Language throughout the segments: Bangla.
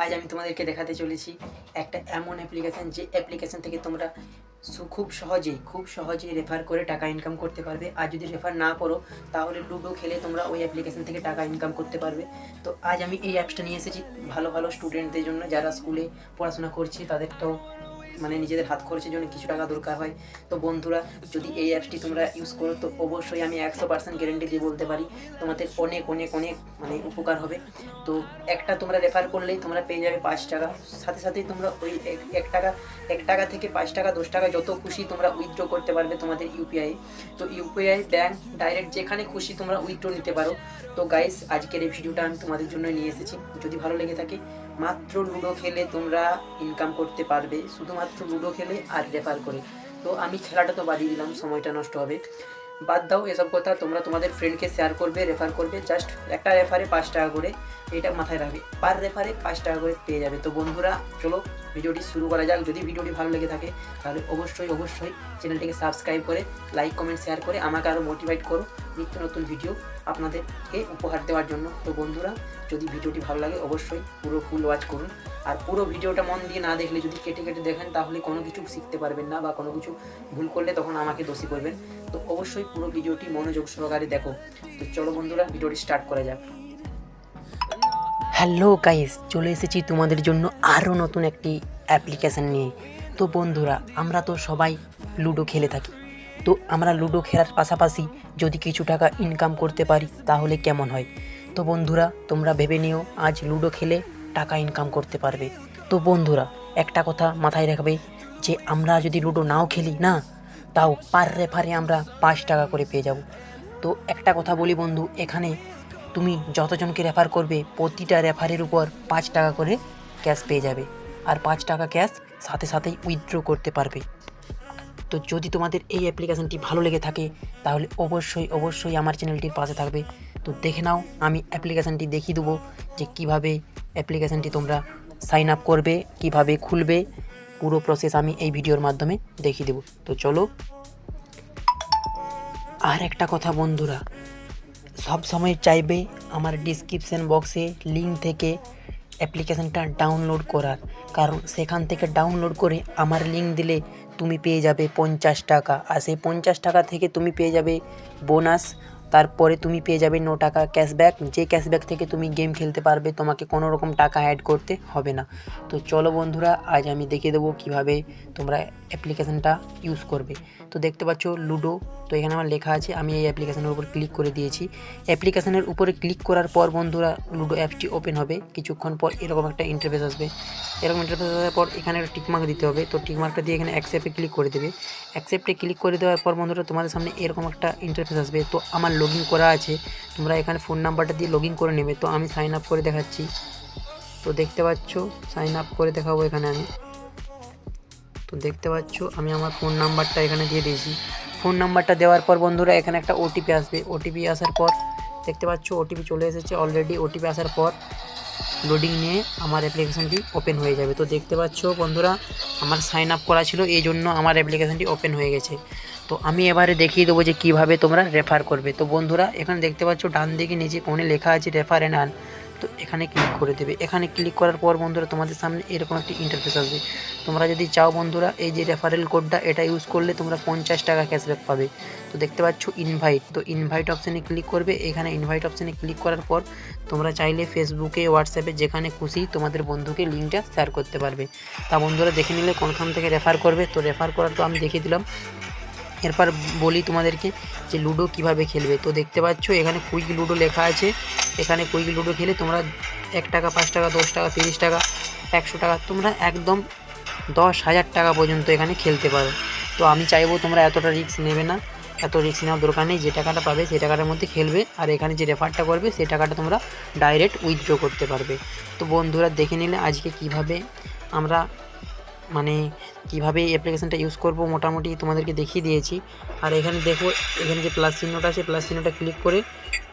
আজ আমি তোমাদেরকে দেখাতে চলেছি একটা এমন অ্যাপ্লিকেশান, যে অ্যাপ্লিকেশান থেকে তোমরা খুব সহজেই রেফার করে টাকা ইনকাম করতে পারবে। আর যদি রেফার না করো তাহলে লুডো খেলে তোমরা ওই অ্যাপ্লিকেশান থেকে টাকা ইনকাম করতে পারবে। তো আজ আমি এই অ্যাপসটা নিয়ে এসেছি ভালো ভালো স্টুডেন্টদের জন্য, যারা স্কুলে পড়াশোনা করছে তাদের তো মানে নিজেদের হাত খরচের জন্য কিছু টাকা দরকার হয়। তো বন্ধুরা, যদি এই অ্যাপসটি তোমরা ইউজ করো তো অবশ্যই আমি 100% গ্যারেন্টি দিয়ে বলতে পারি তোমাদের অনেক অনেক অনেক মানে উপকার হবে। তো একটা তোমরা রেফার করলেই তোমরা পেয়ে যাবে 5 টাকা। সাথে সাথেই তোমরা ওই এক টাকা থেকে 5 টাকা 10 টাকা যত খুশি তোমরা উইথড্র করতে পারবে তোমাদের ইউপিআই। তো ইউপিআই ব্যাঙ্ক ডাইরেক্ট যেখানে খুশি তোমরা উইথড্র নিতে পারো। তো গাইস, আজকের এই ভিডিওটা আমি তোমাদের জন্য নিয়ে এসেছি। যদি ভালো লেগে থাকে, মাত্র লুডো খেলে তোমরা ইনকাম করতে পারবে, শুধুমাত্র লুডো খেলে আর রেফার করে। তো আমি খেলাটা তো বাদিয়ে দিলাম, সময়টা নষ্ট হবে, বাদ দাও এসব কথা। তোমরা তোমাদের ফ্রেন্ডকে শেয়ার করবে, রেফার করবে, জাস্ট একটা রেফারে 5 টাকা করে, এটা মাথায় রাখবে, পার রেফারে 5 টাকা করে পেয়ে যাবে। তো বন্ধুরা চলো ভিডিওটি শুরু করা যাক। যদি ভিডিওটি ভালো লেগে থাকে তাহলে অবশ্যই চ্যানেলটিকে সাবস্ক্রাইব করে লাইক কমেন্ট শেয়ার করে আমাকে আরও মোটিভেট করো নিত্য নতুন ভিডিও আপনাদেরকে উপহার দেওয়ার জন্য। তো বন্ধুরা, যদি ভিডিওটি ভালো লাগে অবশ্যই পুরো ফুল ওয়াচ করুন। আর পুরো ভিডিওটা মন দিয়ে না দেখলে, যদি কেটে কেটে দেখেন তাহলে কোনো কিছু শিখতে পারবেন না, বা কোনো কিছু ভুল করলে তখন আমাকে দোষী করবেন। তো অবশ্যই পুরো ভিডিওটি মনোযোগ সহকারে দেখো। তো চলো বন্ধুরা, ভিডিওটি স্টার্ট করা যাক। হ্যালো গাইস, চলে এসেছি তোমাদের জন্য আরও নতুন একটি অ্যাপ্লিকেশান নিয়ে। তো বন্ধুরা, আমরা তো সবাই লুডো খেলে থাকি। তো আমরা লুডো খেলার পাশাপাশি যদি কিছু টাকা ইনকাম করতে পারি তাহলে কেমন হয়। তো বন্ধুরা, তোমরা ভেবে নিও আজ লুডো খেলে টাকা ইনকাম করতে পারবে। তো বন্ধুরা, একটা কথা মাথায় রাখবে যে আমরা যদি লুডো নাও খেলি না, তাও পার রেফারে আমরা 5 টাকা করে পেয়ে যাব। তো একটা কথা বলি বন্ধু, এখানে তুমি যতজনকে রেফার করবে প্রতিটা রেফারের উপর 5 টাকা করে ক্যাশ পেয়ে যাবে। আর 5 টাকা ক্যাশ সাথে সাথেই উইথড্র করতে পারবে। তো যদি তোমাদের এই অ্যাপ্লিকেশানটি ভালো লেগে থাকে তাহলে অবশ্যই আমার চ্যানেলটির পাশে থাকবে। তো দেখে নাও, আমি অ্যাপ্লিকেশানটি দেখিয়ে দেবো যে কিভাবে অ্যাপ্লিকেশানটি তোমরা সাইন আপ করবে, কিভাবে খুলবে, পুরো প্রসেস আমি এই ভিডিওর মাধ্যমে দেখিয়ে দেবো। তো চলো। আর একটা কথা বন্ধুরা, সব সময় চাইবে আমার ডিসক্রিপশান বক্সে লিঙ্ক থেকে অ্যাপ্লিকেশানটা ডাউনলোড করার, কারণ সেখান থেকে ডাউনলোড করে আমার লিঙ্ক দিলে তুমি পেয়ে যাবে 50 টাকা। আর সেই 50 টাকা থেকে তুমি পেয়ে যাবে বোনাস, তারপরে তুমি পেয়ে যাবে 9 টাকা ক্যাশব্যাক, যে ক্যাশব্যাক থেকে তুমি গেম খেলতে পারবে, তোমাকে কোনো রকম টাকা অ্যাড করতে হবে না। তো চলো বন্ধুরা, আজ আমি দেখিয়ে দেবো কীভাবে তোমরা অ্যাপ্লিকেশানটা ইউজ করবে। তো দেখতে পাচ্ছ লুডো, তো এখানে আমার লেখা আছে, আমি এই অ্যাপ্লিকেশানের উপর ক্লিক করে দিয়েছি। অ্যাপ্লিকেশানের উপরে ক্লিক করার পর বন্ধুরা, লুডো অ্যাপটি ওপেন হবে। কিছুক্ষণ পর এরকম একটা ইন্টারফেস আসবে। এরকম ইন্টারফেস আসার পর এখানে একটা টিকমার্ক দিতে হবে। তো টিকমার্কটা দিয়ে এখানে অ্যাকসেপ্টে ক্লিক করে দেবে। অ্যাকসেপ্টে ক্লিক করে দেওয়ার পর বন্ধুরা, তোমাদের সামনে এরকম একটা ইন্টারফেস আসবে। তো আমার লগ ইন করা আছে, তোমরা এখানে ফোন নাম্বারটা দিয়ে লগ ইন করে নেবে। তো আমি সাইন আপ করে দেখাচ্ছি। তো দেখতে পাচ্ছ সাইন আপ করে দেখাবো এখানে আমি। তো দেখতে পাচ্ছ আমি আমার ফোন নাম্বারটা এখানে দিয়ে দিয়েছি। ফোন নাম্বারটা দেওয়ার পর বন্ধুরা, এখানে একটা ওটিপি আসবে। ওটিপি আসার পর দেখতে পাচ্ছ ওটিপি চলে এসেছে অলরেডি। ওটিপি আসার পর লোডিং নিয়ে আমার অ্যাপ্লিকেশানটি ওপেন হয়ে যাবে। তো দেখতে পাচ্ছ বন্ধুরা, আমার সাইন আপ করা ছিল, এই জন্য আমার অ্যাপ্লিকেশানটি ওপেন হয়ে গেছে। তো আমি এবারে দেখিয়ে দেবো যে কীভাবে তোমরা রেফার করবে। তো বন্ধুরা, এখানে দেখতে পাচ্ছ ডান দিকে নিচে কোণে লেখা আছে রেফার অ্যান্ড আর্ন। তো এখানে ক্লিক করে দেবে। এখানে ক্লিক করার পর বন্ধুরা, তোমাদের সামনে এরকম একটি ইন্টারফেস আসবে। তোমরা যদি চাও বন্ধুরা, এই যে রেফারেল কোডটা, এটা ইউজ করলে তোমরা 50 টাকা ক্যাশব্যাক পাবে। তো দেখতে পাচ্ছ ইনভাইট, তো ইনভাইট অপশানে ক্লিক করবে। এখানে ইনভাইট অপশানে ক্লিক করার পর তোমরা চাইলে ফেসবুকে, হোয়াটসঅ্যাপে যেখানে খুশি তোমাদের বন্ধুকে লিঙ্কটা শেয়ার করতে পারবে। তা বন্ধুরা দেখে নিলে কোনখান থেকে রেফার করবে। তো রেফার করার তো আমি দেখিয়ে দিলাম। এরপর বলি তোমাদেরকে যে লুডো কিভাবে খেলবে। তো দেখতে পাচ্ছ এখানে কুইক লুডো লেখা আছে। এখানে কুইক লুডো খেলে তোমরা 1 টাকা, 5 টাকা, 10 টাকা, 30 টাকা, 100 টাকা, তোমরা একদম 10,000 টাকা পর্যন্ত এখানে খেলতে পারো। তো আমি চাইবো তোমরা এতটা রিস্ক নেবে না, এত রিস্ক নেওয়ার দরকার নেই। যে টাকাটা পাবে সেই টাকাটার মধ্যে খেলবে, আর এখানে যে রেফারটা করবে সেই টাকাটা তোমরা ডাইরেক্ট উইথড্র করতে পারবে। তো বন্ধুরা দেখে নিলে আজকে কিভাবে আমরা মানে কীভাবে এই অ্যাপ্লিকেশানটা ইউজ করব মোটামুটি তোমাদেরকে দেখিয়ে দিয়েছি। আর এখানে দেখো, এখানে যে প্লাস চিহ্নটা আছে, প্লাস চিহ্নটা ক্লিক করে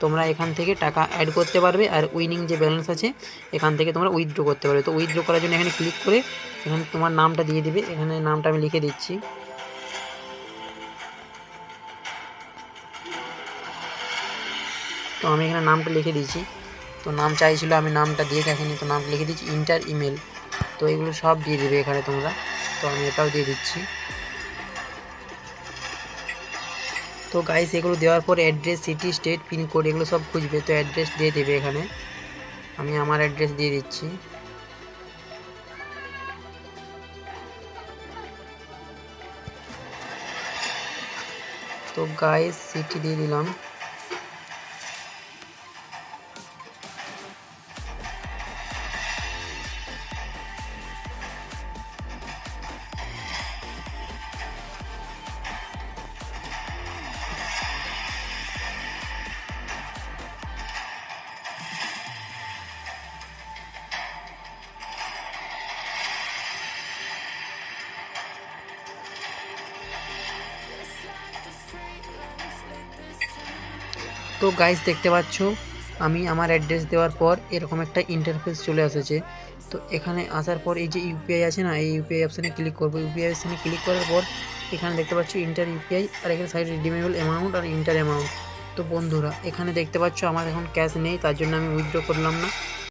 তোমরা এখান থেকে টাকা অ্যাড করতে পারবে। আর উইনিং যে ব্যালেন্স আছে এখান থেকে তোমরা উইথড্র করতে পারবে। তো উইথড্র করার জন্য এখানে ক্লিক করে এখানে তোমার নামটা দিয়ে দিবে। এখানে নামটা আমি লিখে দিচ্ছি। তো আমি এখানে নামটা লিখে দিচ্ছি। তো নাম চাইছিল, আমি নামটা দিয়ে রাখিনি, তো নাম লিখে দিচ্ছি ইন্টার ইমেল। তো এগুলো সব দিয়ে দেবে এখানে তোমরা। তো আমি এটাও দিয়ে দিচ্ছি। তো গাইস এগুলো দেওয়ার পর অ্যাড্রেস, সিটি, স্টেট, পিনকোড এগুলো সব খুঁজবে। তো অ্যাড্রেস দিয়ে দেবে এখানে, আমি আমার অ্যাড্রেস দিয়ে দিচ্ছি। তো গাইস সিটি দিয়ে দিলাম। তো গাইস দেখতে পাচ্ছ আমি আমার অ্যাড্রেস দেওয়ার পর এরকম একটা ইন্টারফেস চলে এসেছে। তো এখানে আসার পর এই যে ইউপিআই আছে না, এই ইউপিআই অপশানে ক্লিক করবো। ইউপিআই অপশানে ক্লিক করার পর এখানে দেখতে পাচ্ছ ইন্টার ইউপিআই, আর এখানে সাইড রিডিমেবল অ্যামাউন্ট আর ইন্টার অ্যামাউন্ট। তো বন্ধুরা এখানে দেখতে পাচ্ছ আমার এখন ক্যাশ নেই, তার জন্য আমি উইথড্র করলাম না।